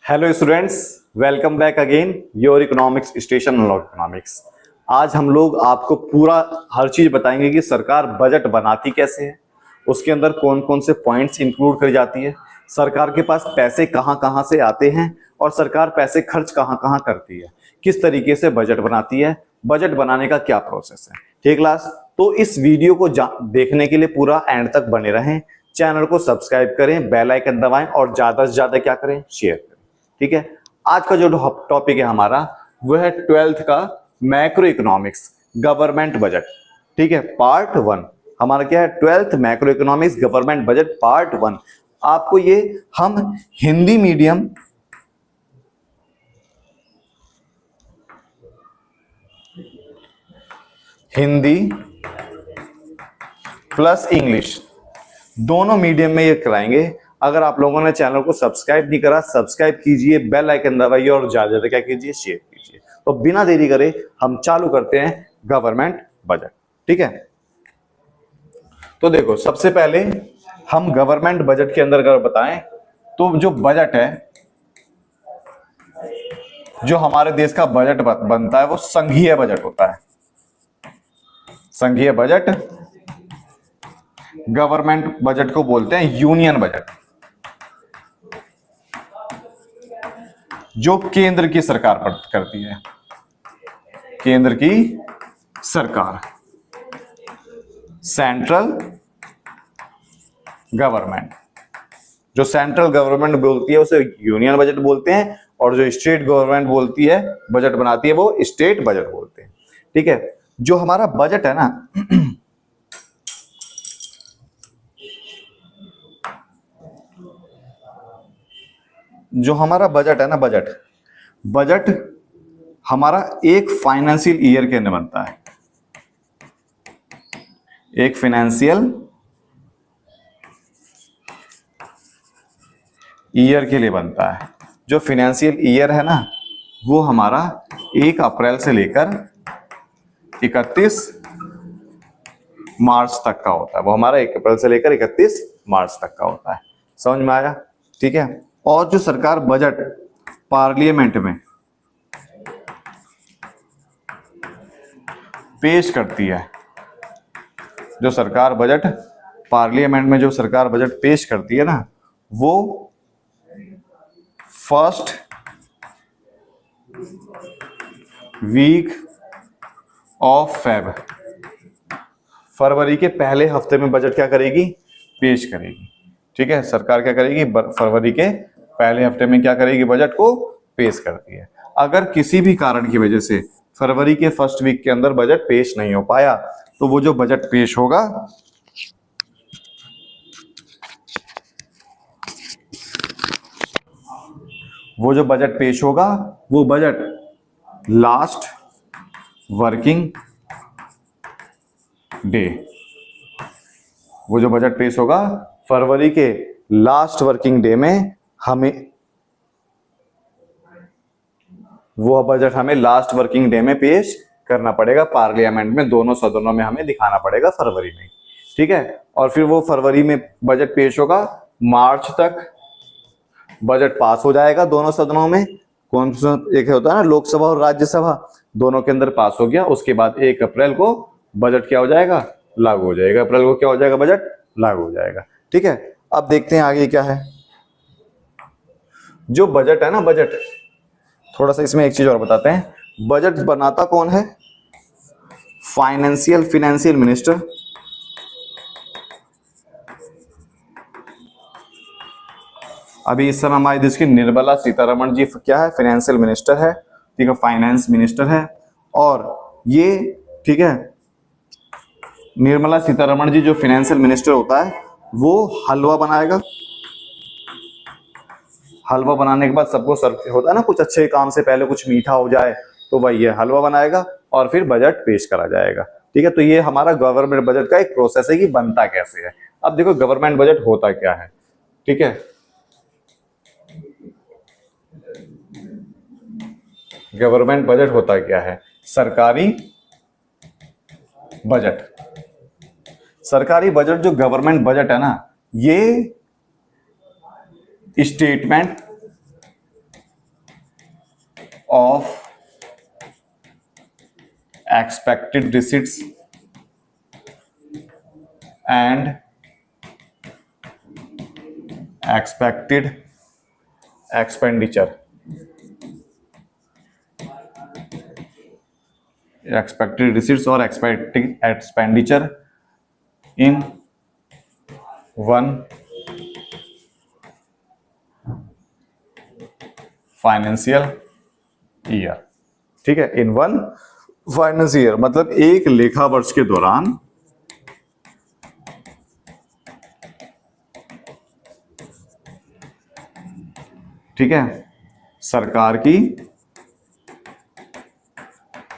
Hello students, welcome back again your economics station of economics. आज हम लोग आपको पूरा हर चीज बताएंगे कि सरकार बजट बनाती कैसे है, उसके अंदर कौन कौन से पॉइंट्स इंक्लूड करी जाती है, सरकार के पास पैसे कहाँ कहाँ से आते हैं और सरकार पैसे खर्च कहाँ कहाँ करती है, किस तरीके से बजट बनाती है, बजट बनाने का क्या प्रोसेस है। ठीक क्लास, तो इस वीडियो को देखने के लिए पूरा एंड तक बने रहें। चैनल को सब्सक्राइब करें, बेल आइकन दबाएं और ज्यादा से ज्यादा क्या करें, शेयर करें। ठीक है, आज का जो टॉपिक है हमारा वो है 12th का मैक्रो इकोनॉमिक्स गवर्नमेंट बजट। ठीक है, पार्ट 1 हमारा क्या है, 12th macro economics government budget part 1। आपको ये हम Hindi medium Hindi plus English दोनों मीडियम में ये कराएंगे। अगर आप लोगों ने चैनल को सब्सक्राइब नहीं करा, सब्सक्राइब कीजिए, बेल आइकन दबाइए और ज्यादा ज्यादा क्या कीजिए, शेयर कीजिए। तो बिना देरी करे हम चालू करते हैं गवर्नमेंट बजट। ठीक है, तो देखो सबसे पहले हम गवर्नमेंट बजट के अंदर अगर बताएं तो जो बजट है, जो हमारे देश का बजट बनता है वो संघीय बजट होता है। संघीय बजट, गवर्नमेंट बजट को बोलते हैं यूनियन बजट, जो केंद्र की सरकार करती है। केंद्र की सरकार, सेंट्रल गवर्नमेंट, जो सेंट्रल गवर्नमेंट बोलती है उसे यूनियन बजट बोलते हैं और जो स्टेट गवर्नमेंट बोलती है, बजट बनाती है, वो स्टेट बजट बोलते हैं। ठीक है, जो हमारा बजट है ना जो हमारा बजट है ना, बजट हमारा एक फाइनेंशियल ईयर के अंदर बनता है। एक फाइनेंशियल ईयर के लिए बनता है। जो फाइनेंशियल ईयर है ना वो हमारा 1 अप्रैल से लेकर 31 मार्च तक का होता है। वो हमारा 1 अप्रैल से लेकर 31 मार्च तक का होता है। समझ में आया? ठीक है, और जो सरकार बजट पार्लियामेंट में पेश करती है, जो सरकार बजट पार्लियामेंट में जो सरकार बजट पेश करती है ना, वो फर्स्ट वीक ऑफ फरवरी के पहले हफ्ते में बजट क्या करेगी, पेश करेगी। ठीक है, सरकार क्या करेगी, फरवरी के पहले हफ्ते में क्या करेगी, बजट को पेश करती है। अगर किसी भी कारण की वजह से फरवरी के फर्स्ट वीक के अंदर बजट पेश नहीं हो पाया तो वो जो बजट पेश होगा वो बजट लास्ट वर्किंग डे, वो जो बजट पेश होगा फरवरी के लास्ट वर्किंग डे में वो बजट हमें लास्ट वर्किंग डे में पेश करना पड़ेगा। पार्लियामेंट में दोनों सदनों में हमें दिखाना पड़ेगा फरवरी में। ठीक है, और फिर वो फरवरी में बजट पेश होगा, मार्च तक बजट पास हो जाएगा दोनों सदनों में। कौन सा एक होता है ना, लोकसभा और राज्यसभा, दोनों के अंदर पास हो गया। उसके बाद 1 अप्रैल को बजट क्या हो जाएगा, लागू हो जाएगा। अप्रैल को क्या हो जाएगा, बजट लागू हो जाएगा। ठीक है, अब देखते हैं आगे क्या है। जो बजट है ना, बजट थोड़ा सा इसमें एक चीज और बताते हैं। बजट बनाता कौन है, फाइनेंशियल मिनिस्टर। अभी इस समय हमारे देश की निर्मला सीतारमण जी क्या है, फाइनेंशियल मिनिस्टर है। ठीक है, फाइनेंस मिनिस्टर है। और ये ठीक है, निर्मला सीतारमण जी जो फाइनेंशियल मिनिस्टर होता है वो हलवा बनाएगा। हलवा बनाने के बाद सबको सर्व होता है ना, कुछ अच्छे काम से पहले कुछ मीठा हो जाए तो वही ये हलवा बनाएगा और फिर बजट पेश करा जाएगा। ठीक है, तो ये हमारा गवर्नमेंट बजट का एक प्रोसेस है कि बनता कैसे है। अब देखो गवर्नमेंट बजट होता क्या है। ठीक है, गवर्नमेंट बजट होता क्या है, सरकारी बजट। सरकारी बजट जो गवर्नमेंट बजट है ना, ये statement of expected receipts and expected expenditure, expected receipts और expected expenditure in one financial year. ठीक है, इन वन फाइनेंशियल ईयर मतलब एक लेखा वर्ष के दौरान ठीक है सरकार की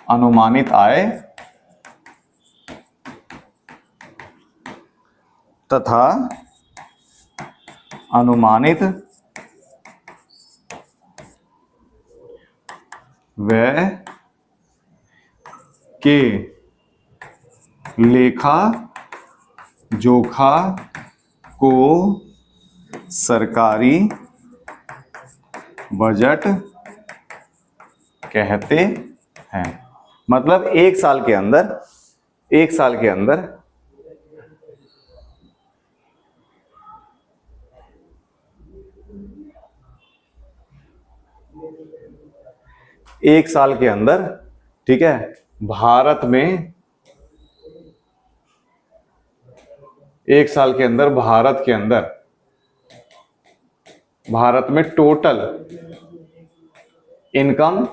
अनुमानित आय तथा अनुमानित व्यय के लेखा जोखा को सरकारी बजट कहते हैं। मतलब एक साल के अंदर एक साल के अंदर ठीक है भारत में एक साल के अंदर भारत में टोटल इनकम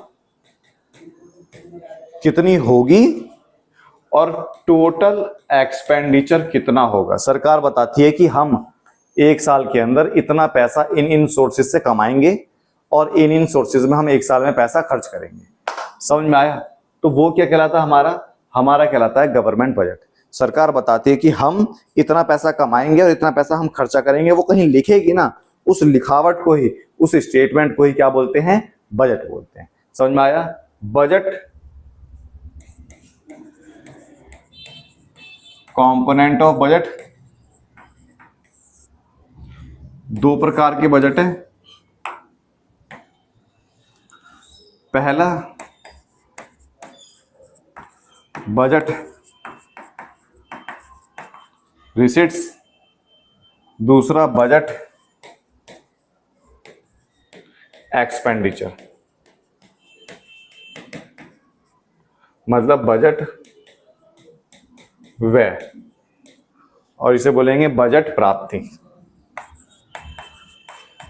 कितनी होगी और टोटल एक्सपेंडिचर कितना होगा। सरकार बताती है कि हम एक साल के अंदर इतना पैसा इन सोर्सेज से कमाएंगे और इन सोर्सेज में हम एक साल में पैसा खर्च करेंगे। समझ में आया? तो वो क्या कहलाता है? हमारा कहलाता है गवर्नमेंट बजट। सरकार बताती है कि हम इतना पैसा कमाएंगे और इतना पैसा हम खर्चा करेंगे, वो कहीं लिखेगी ना, उस लिखावट को ही, उस स्टेटमेंट को ही क्या बोलते हैं? बजट बोलते हैं। समझ में आया? बजट कंपोनेंट ऑफ बजट, दो प्रकार के बजट है। पहला बजट रिसीट्स, दूसरा बजट एक्सपेंडिचर। मतलब बजट व्यय और इसे बोलेंगे बजट प्राप्ति।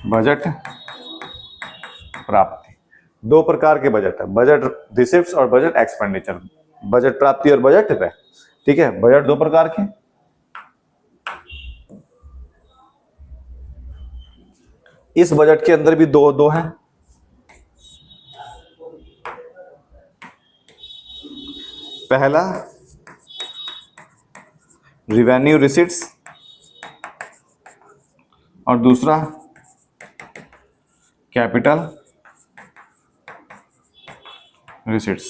बजट प्राप्ति दो प्रकार के बजट है, बजट रिसीट्स और बजट एक्सपेंडिचर। बजट प्राप्ति और बजट व्यय। ठीक है, बजट दो प्रकार के। इस बजट के अंदर भी दो हैं। पहला रिवेन्यू रिसीट्स और दूसरा कैपिटल रिसीट्स।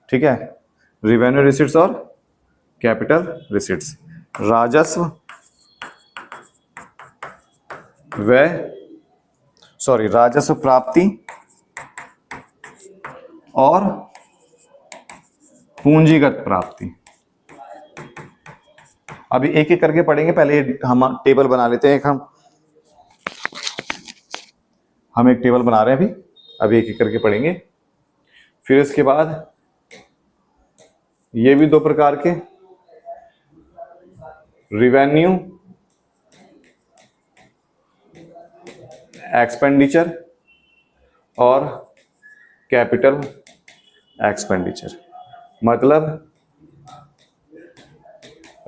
ठीक है, रिवेन्यू रिसीट्स और कैपिटल रिसीट्स। राजस्व राजस्व प्राप्ति और पूंजीगत प्राप्ति। अभी एक एक करके पढ़ेंगे। पहले हम टेबल बना लेते हैं। हम एक टेबल बना रहे हैं अभी एक एक करके पढ़ेंगे। फिर इसके बाद ये भी दो प्रकार के, रिवेन्यू एक्सपेंडिचर और कैपिटल एक्सपेंडिचर। मतलब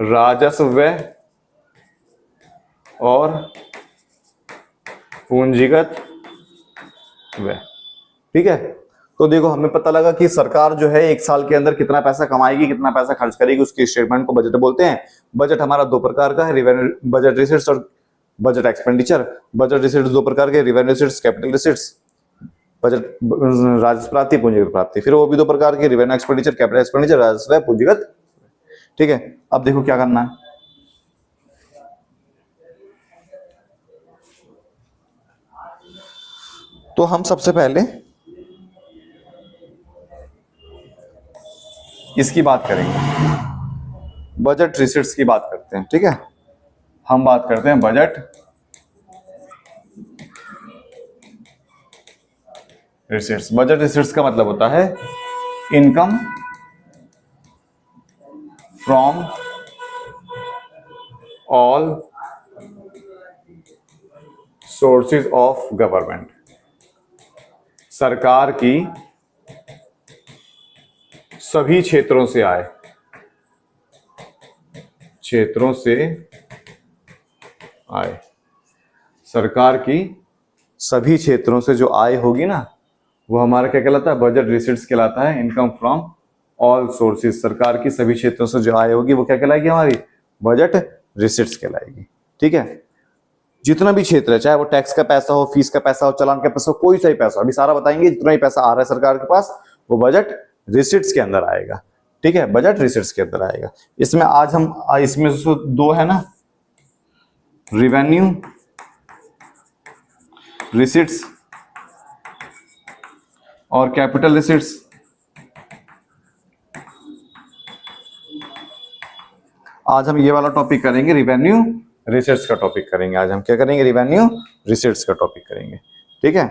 राजस्व व्यय और पूंजीगत व्यय। ठीक है, तो देखो हमें पता लगा कि सरकार जो है एक साल के अंदर कितना पैसा कमाएगी, कितना पैसा खर्च करेगी, उसके स्टेटमेंट को बजट बोलते हैं। बजट हमारा दो प्रकार का है, रिवेन्यू बजट रिसीट्स और बजट एक्सपेंडिचर। बजट रिसीट्स दो प्रकार के, revenue receipts, capital receipts. Budget राजस्व प्राप्ति, पूंजीगत प्राप्ति। फिर वो भी दो प्रकार के, रिवेन्यू एक्सपेंडिचर, कैपिटल एक्सपेंडिचर, राजस्व व्यय, पूंजीगत। ठीक है, अब देखो क्या करना है। तो हम सबसे पहले किसकी बात करेंगे? बजट रिसीट्स की बात करते हैं। ठीक है, हम बात करते हैं बजट रिसीट्स। बजट रिसीट्स का मतलब होता है income from all sources of government. सरकार की सभी क्षेत्रों से आय, क्षेत्रों से आय, सरकार की सभी क्षेत्रों से जो आय होगी ना, वो हमारा क्या कहलाता है? बजट रिसीट्स कहलाता है। इनकम फ्रॉम ऑल सोर्सेज, सरकार की सभी क्षेत्रों से जो आय होगी वो क्या कहलाएगी? हमारी बजट रिसीट्स कहलाएगी। ठीक है, जितना भी क्षेत्र है, चाहे वो टैक्स का पैसा हो, फीस का पैसा हो, चालान का पैसा हो, कोई सा ही पैसा हो, अभी सारा बताएंगे। जितना ही पैसा आ रहा है सरकार के पास वो बजट रिसीट्स के अंदर आएगा। ठीक है, बजट रिसीट्स के अंदर आएगा। इसमें आज हम इसमें दो है ना, रिवेन्यू रिसीट्स और कैपिटल रिसीट्स। आज हम ये वाला टॉपिक करेंगे, रिवेन्यू रिसीट्स का टॉपिक करेंगे। आज हम क्या करेंगे? रिवेन्यू रिसीट्स का टॉपिक करेंगे। ठीक है,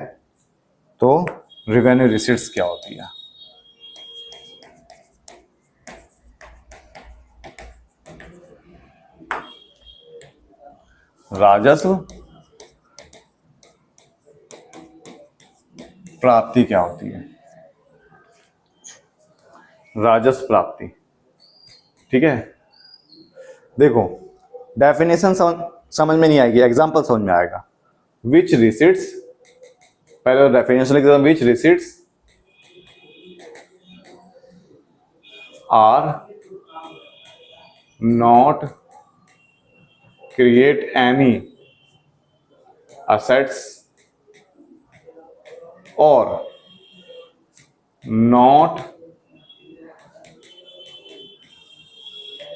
तो रिवेन्यू रिसीट्स क्या होती है? राजस्व प्राप्ति क्या होती है? राजस्व प्राप्ति। ठीक है, देखो डेफिनेशन समझ में नहीं आएगी, एग्जांपल समझ में आएगा। विच रिसीट्स, पहले डेफिनेशन लिख देता हूं, which receipts are not create any assets or not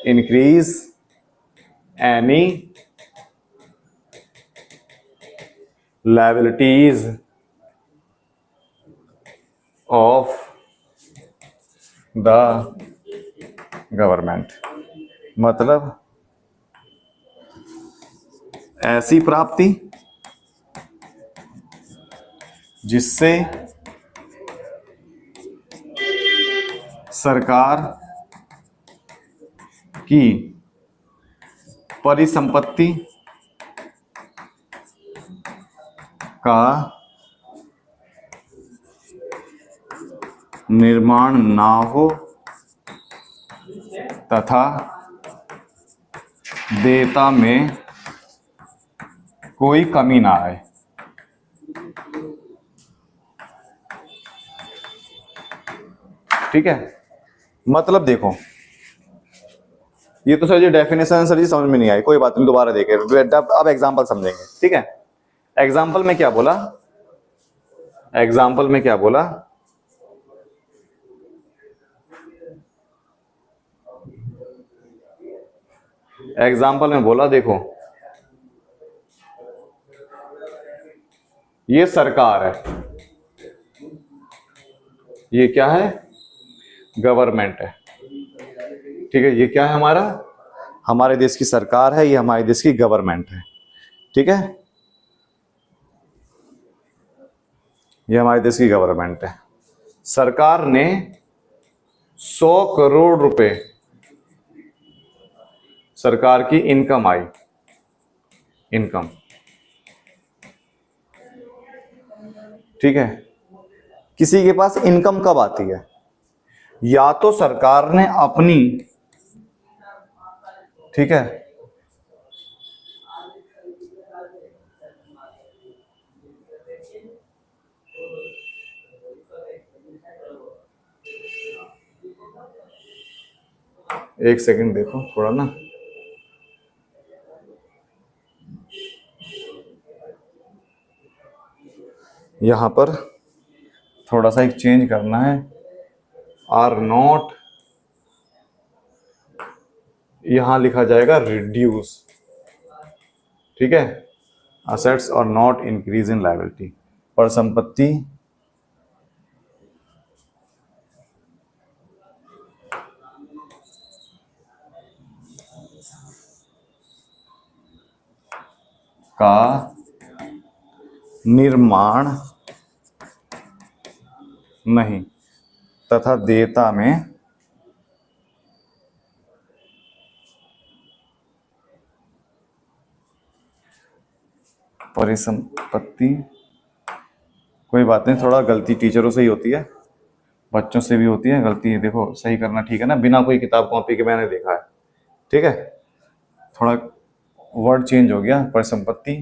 increase any liabilities of the government। मतलब ऐसी प्राप्ति जिससे सरकार की परिसंपत्ति का निर्माण ना हो तथा देयता में कोई कमी ना आए। ठीक है, मतलब देखो, ये तो सर जी डेफिनेशन सर जी समझ में नहीं आई, कोई बात नहीं, दोबारा देखें। अब एग्जांपल समझेंगे। ठीक है, एग्जांपल में क्या बोला? एग्जांपल में क्या बोला? एग्जांपल में बोला, देखो ये सरकार है, ये क्या है? गवर्नमेंट है। ठीक है, ये क्या है? हमारे देश की सरकार है, ये हमारे देश की गवर्नमेंट है। ठीक है, ये हमारे देश की गवर्नमेंट है। सरकार ने 100 करोड़ रुपए सरकार की इनकम आई, इनकम। ठीक है, किसी के पास इनकम कब आती है? या तो सरकार ने अपनी, ठीक है, एक सेकंड देखो थोड़ा ना, यहां पर थोड़ा सा एक चेंज करना है। आर नॉट, यहां लिखा जाएगा रिड्यूस। ठीक है, असेट्स और नॉट इंक्रीज इन लायबिलिटी, पर संपत्ति का निर्माण नहीं तथा देयता में परिसंपत्ति, कोई बात नहीं, थोड़ा गलती टीचरों से ही होती है, बच्चों से भी होती है गलती, देखो सही करना, ठीक है ना, बिना कोई किताब कॉपी के मैंने देखा है, ठीक है, थोड़ा वर्ड चेंज हो गया, परिसंपत्ति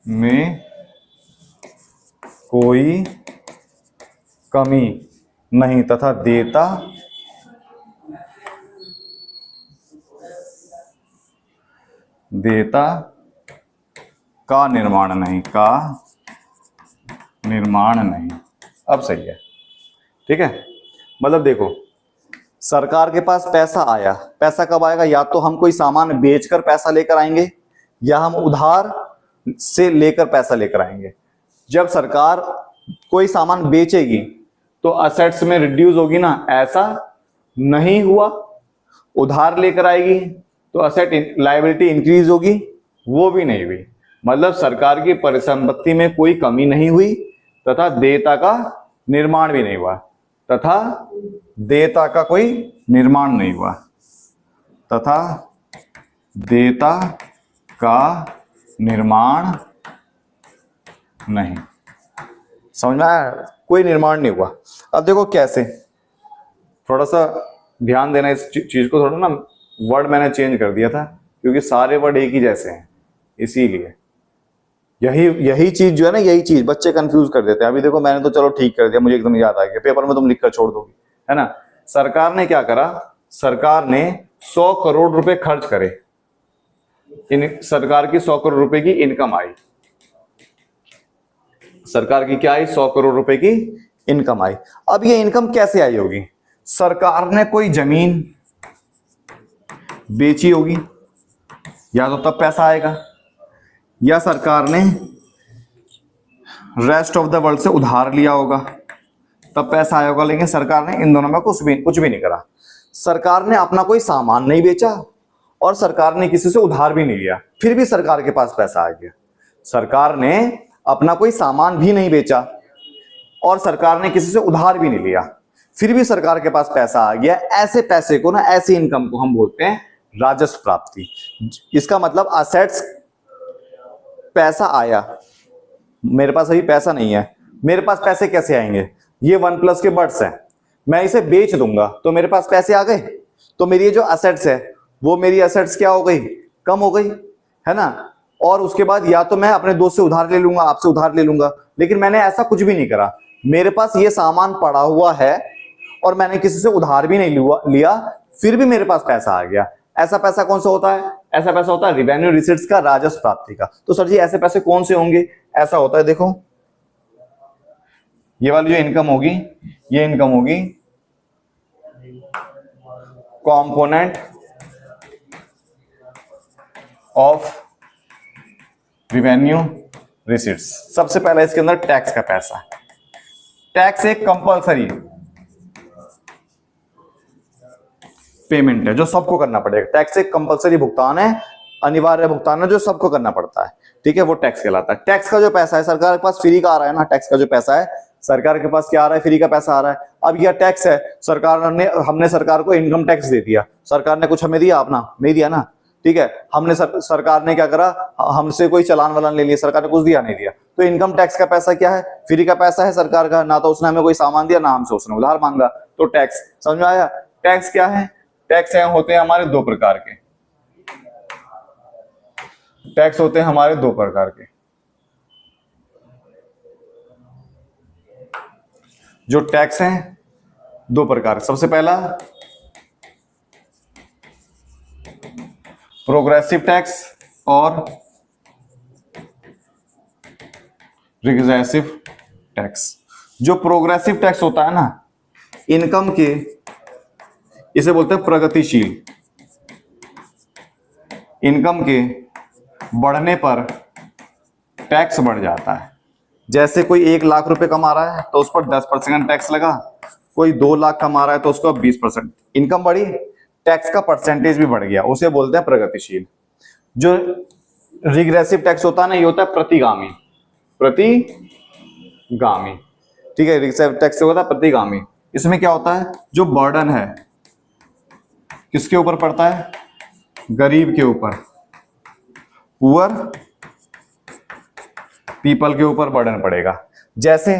में कोई कमी नहीं तथा देयता का निर्माण नहीं, अब सही है, ठीक है। मतलब देखो, सरकार के पास पैसा आया, पैसा कब आएगा, या तो हम कोई सामान बेचकर पैसा लेकर आएंगे या हम उधार से लेकर पैसा लेकर आएंगे। जब सरकार कोई सामान बेचेगी तो असेट्स में रिड्यूस होगी ना, ऐसा नहीं हुआ। उधार लेकर आएगी तो असेट लायबिलिटी इंक्रीज होगी, वो भी नहीं हुई। मतलब सरकार की परिसंपत्ति में कोई कमी नहीं हुई तथा देयता का निर्माण भी नहीं हुआ, तथा देयता का कोई निर्माण नहीं हुआ, तथा देयता का निर्माण नहीं। समझ में आया? कोई निर्माण नहीं हुआ। अब देखो कैसे, थोड़ा सा ध्यान देना इस चीज को, थोड़ा ना वर्ड मैंने चेंज कर दिया था क्योंकि सारे वर्ड एक ही जैसे हैं, इसीलिए यही चीज जो है ना, यही चीज बच्चे कंफ्यूज कर देते हैं। अभी देखो मैंने तो चलो ठीक कर दिया, मुझे एकदम याद आ गया, पेपर में तुम लिख कर छोड़ दोगे, है ना। सरकार ने क्या करा, सरकार ने 100 करोड़ रुपए खर्च करे, सरकार की 100 करोड़ रुपए की इनकम आई, सरकार की क्या आई, 100 करोड़ रुपए की इनकम आई। अब ये इनकम कैसे आई होगी, सरकार ने कोई जमीन बेची होगी, या तो तब पैसा आएगा, या सरकार ने रेस्ट ऑफ द वर्ल्ड से उधार लिया होगा तब पैसा आया होगा। लेकिन सरकार ने इन दोनों में कुछ भी नहीं करा। सरकार ने अपना कोई सामान नहीं बेचा और सरकार ने किसी से उधार भी नहीं लिया, फिर भी सरकार के पास पैसा आ गया। सरकार ने अपना कोई सामान भी नहीं बेचा और सरकार ने किसी से उधार भी नहीं लिया, फिर भी सरकार के पास पैसा आ गया। ऐसे पैसे को ना, ऐसी इनकम को हम बोलते हैं राजस्व प्राप्ति। इसका मतलब असेट्स, पैसा आया, मेरे पास अभी पैसा नहीं है, मेरे पास पैसे कैसे आएंगे, ये 1+ के बर्ड्स हैं, मैं इसे बेच दूंगा तो मेरे पास पैसे आ गए, तो मेरी ये जो असेट्स है वो मेरी असेट्स क्या हो गई, कम हो गई, है ना। और उसके बाद या तो मैं अपने दोस्त से उधार ले लूंगा, आपसे उधार ले लूंगा, लेकिन मैंने ऐसा कुछ भी नहीं करा, मेरे पास ये सामान पड़ा हुआ है और मैंने किसी से उधार भी नहीं लिया, फिर भी मेरे पास पैसा आ गया। ऐसा पैसा कौन सा होता है, ऐसा पैसा होता है रिवेन्यू रिसीट्स का, राजस्व प्राप्ति का। तो सर जी ऐसे पैसे कौन से होंगे, ऐसा होता है, देखो ये वाली जो इनकम होगी, ये इनकम होगी कॉम्पोनेंट ऑफ रिवेन्यू रिसीट्स। सबसे पहले इसके अंदर टैक्स का पैसा, टैक्स एक कंपलसरी पेमेंट है जो सबको करना पड़ेगा। टैक्स एक कंपलसरी भुगतान है, अनिवार्य भुगतान है जो सबको करना पड़ता है, ठीक है, वो टैक्स कहलाता है। टैक्स का जो पैसा है सरकार के पास फ्री का आ रहा है ना, टैक्स का जो पैसा है सरकार के पास क्या आ रहा है, फ्री का पैसा आ रहा है। अब यह टैक्स है, सरकार ने, हमने सरकार को इनकम टैक्स दे दिया, सरकार ने कुछ हमें दिया अपना, नहीं दिया ना, ठीक है। हमने सरकार ने क्या करा, हमसे कोई चालान वालान ले लिया, सरकार ने कुछ दिया नहीं दिया। तो इनकम टैक्स का पैसा क्या है, फ्री का पैसा है सरकार का, ना तो उसने हमें कोई सामान दिया, ना हमसे उसने उधार मांगा, तो टैक्स। समझ में आया? टैक्स क्या है, टैक्स होते हैं हमारे दो प्रकार के, टैक्स होते हैं हमारे दो प्रकार के। जो टैक्स हैं दो प्रकार, सबसे पहला प्रोग्रेसिव टैक्स और रिग्रेसिव टैक्स। जो प्रोग्रेसिव टैक्स होता है ना, इनकम के, इसे बोलते हैं प्रगतिशील। इनकम के बढ़ने पर टैक्स बढ़ जाता है। जैसे कोई 1 लाख रुपए कमा रहा है तो उस पर 10% टैक्स लगा, कोई 2 लाख कमा रहा है तो उसको 20%। इनकम बढ़ी, टैक्स का परसेंटेज भी बढ़ गया, उसे बोलते हैं प्रगतिशील। जो रिग्रेसिव टैक्स होता है ना, ये होता है प्रतिगामी, प्रतिगामी, ठीक है। रिग्रेसिव टैक्स होता है प्रतिगामी। इसमें क्या होता है, जो बर्डन है किसके ऊपर पड़ता है, गरीब के ऊपर, पुअर पीपल के ऊपर बर्डन पड़ेगा। जैसे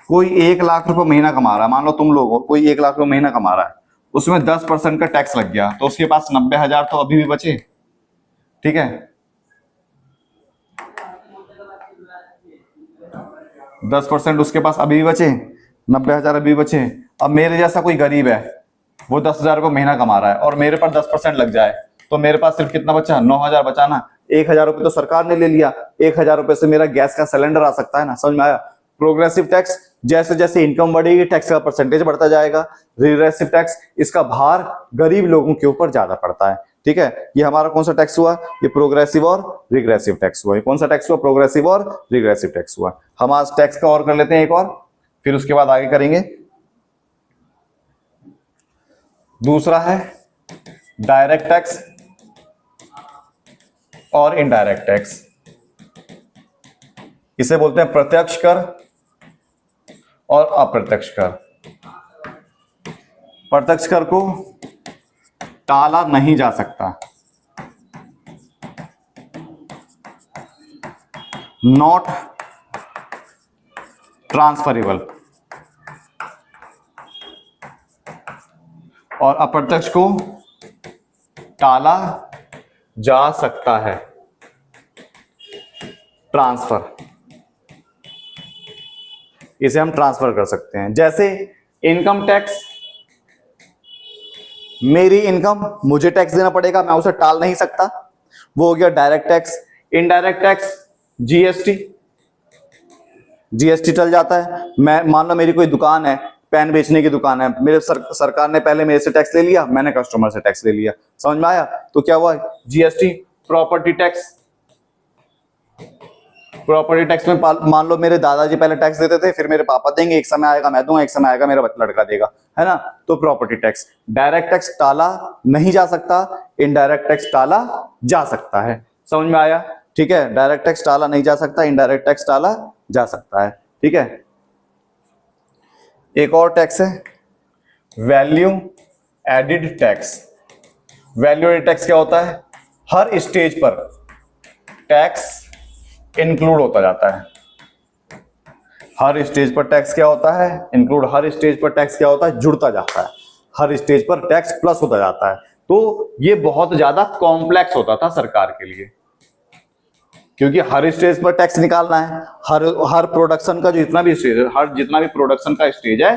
कोई 1 लाख रुपए महीना कमा रहा है, मान लो तुम लोग हो, कोई 1 लाख रुपए महीना कमा रहा है, उसमें 10% का टैक्स लग गया, तो उसके पास 90,000 तो अभी भी बचे, ठीक है। 10% उसके पास अभी भी बचे, 90,000 अभी बचे। अब मेरे जैसा कोई गरीब है, वो 10,000 रुपये महीना कमा रहा है और मेरे पर 10% लग जाए, तो मेरे पास सिर्फ कितना बचा, 9,000 बचा ना। 1,000 रुपये तो सरकार ने ले लिया, 1,000 रुपये से मेरा गैस का सिलेंडर आ सकता है ना। समझ में आया। प्रोग्रेसिव टैक्स, जैसे जैसे इनकम बढ़ेगी टैक्स का परसेंटेज बढ़ता जाएगा। रिग्रेसिव टैक्स, इसका भार गरीब लोगों के ऊपर ज्यादा पड़ता है, ठीक है। ये हमारा कौन सा टैक्स हुआ, ये प्रोग्रेसिव और रिग्रेसिव टैक्स हुआ। ये कौन सा टैक्स हुआ, प्रोग्रेसिव और रिग्रेसिव टैक्स हुआ। हम आज टैक्स का और कर लेते हैं एक और, फिर उसके बाद आगे करेंगे। दूसरा है डायरेक्ट टैक्स और इनडायरेक्ट टैक्स। इसे बोलते हैं प्रत्यक्ष कर और अप्रत्यक्ष कर। प्रत्यक्ष कर को टाला नहीं जा सकता, नॉट ट्रांसफरेबल, और अप्रत्यक्ष को टाला जा सकता है, ट्रांसफर। इसे हम ट्रांसफर कर सकते हैं। जैसे इनकम टैक्स, मेरी इनकम, मुझे टैक्स देना पड़ेगा, मैं उसे टाल नहीं सकता, वो हो गया direct tax. Indirect tax, GST, GST टल जाता है। मैं मान लो मेरी कोई दुकान है, पेन बेचने की दुकान है, मेरे सरकार ने पहले मेरे से टैक्स ले लिया, मैंने कस्टमर से टैक्स ले लिया, समझ में आया। तो क्या हुआ, GST. Property tax, property tax में मान लो मेरे दादाजी पहले टैक्स देते थे, फिर मेरे पापा देंगे, एक समय आएगा मैं दूंगा, एक समय आएगा मेरा लड़का देगा, है ना। तो प्रॉपर्टी टैक्स। डायरेक्ट टैक्स टाला नहीं जा सकता, इनडायरेक्ट टैक्स टाला जा सकता है, समझ में आया, ठीक है। डायरेक्ट टैक्स टाला नहीं जा सकता, इनडायरेक्ट टैक्स टाला जा सकता है, ठीक है। एक और टैक्स है value added tax. Value added tax क्या होता है, हर स्टेज पर टैक्स इंक्लूड होता जाता है। हर स्टेज पर टैक्स क्या होता है, इंक्लूड। हर स्टेज पर टैक्स क्या होता है, जुड़ता जाता है। हर स्टेज पर टैक्स प्लस होता जाता है। तो ये बहुत ज्यादा कॉम्प्लेक्स होता था सरकार के लिए, क्योंकि हर स्टेज पर टैक्स निकालना है। हर प्रोडक्शन का जितना भी स्टेज है, हर जितना भी प्रोडक्शन का स्टेज है,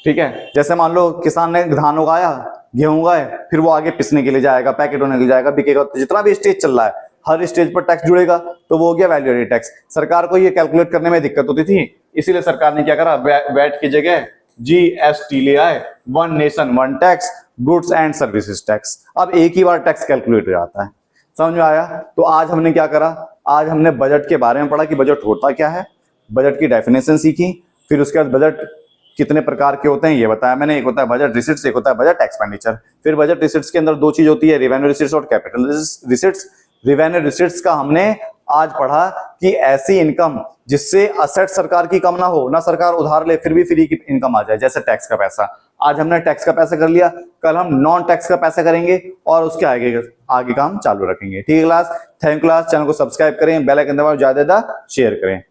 ठीक है। जैसे मान लो किसान ने धान उगाया, गेहूं उगाए, फिर वो आगे पिसने के लिए जाएगा, पैकेट होने के लिए जाएगा, बिकेगा, तो जितना भी स्टेज चल रहा है हर स्टेज पर टैक्स जुड़ेगा, तो वो हो गया वैल्यू एडिड टैक्स। सरकार को ये कैलकुलेट करने में दिक्कत होती थी, इसीलिए सरकार ने क्या करा, वैट की जगह जीएसटी ले आए, one nation one tax, goods and services tax. अब एक ही बार टैक्स कैलकुलेट हो जाता है, समझ में आया। तो आज हमने क्या करा, आज हमने बजट के बारे में पढ़ा कि बजट होता क्या है, बजट की डेफिनेशन सीखी, फिर उसके बाद बजट कितने प्रकार के होते हैं ये बताया मैंने। एक होता है बजट रिसिट्स, एक होता है बजट एक्सपेंडिचर। फिर बजट रिसिट्स के अंदर दो चीज होती है, रेवेन्यू रिसिट्स और कैपिटल रिसिट्स। रेवेन्यू रिसिट्स का हमने आज पढ़ा कि ऐसी इनकम जिससे असेट सरकार की कम ना हो, ना सरकार उधार ले फिर भी फ्री की इनकम आ जाए, जैसे टैक्स का पैसा। आज हमने टैक्स का पैसा कर लिया, कल हम नॉन टैक्स का पैसा करेंगे और उसके आगे काम चालू रखेंगे, ठीक है class. Thank you class. Channel को सब्सक्राइब करें, बेल आइकन दबाएं, ज्यादा शेयर करें।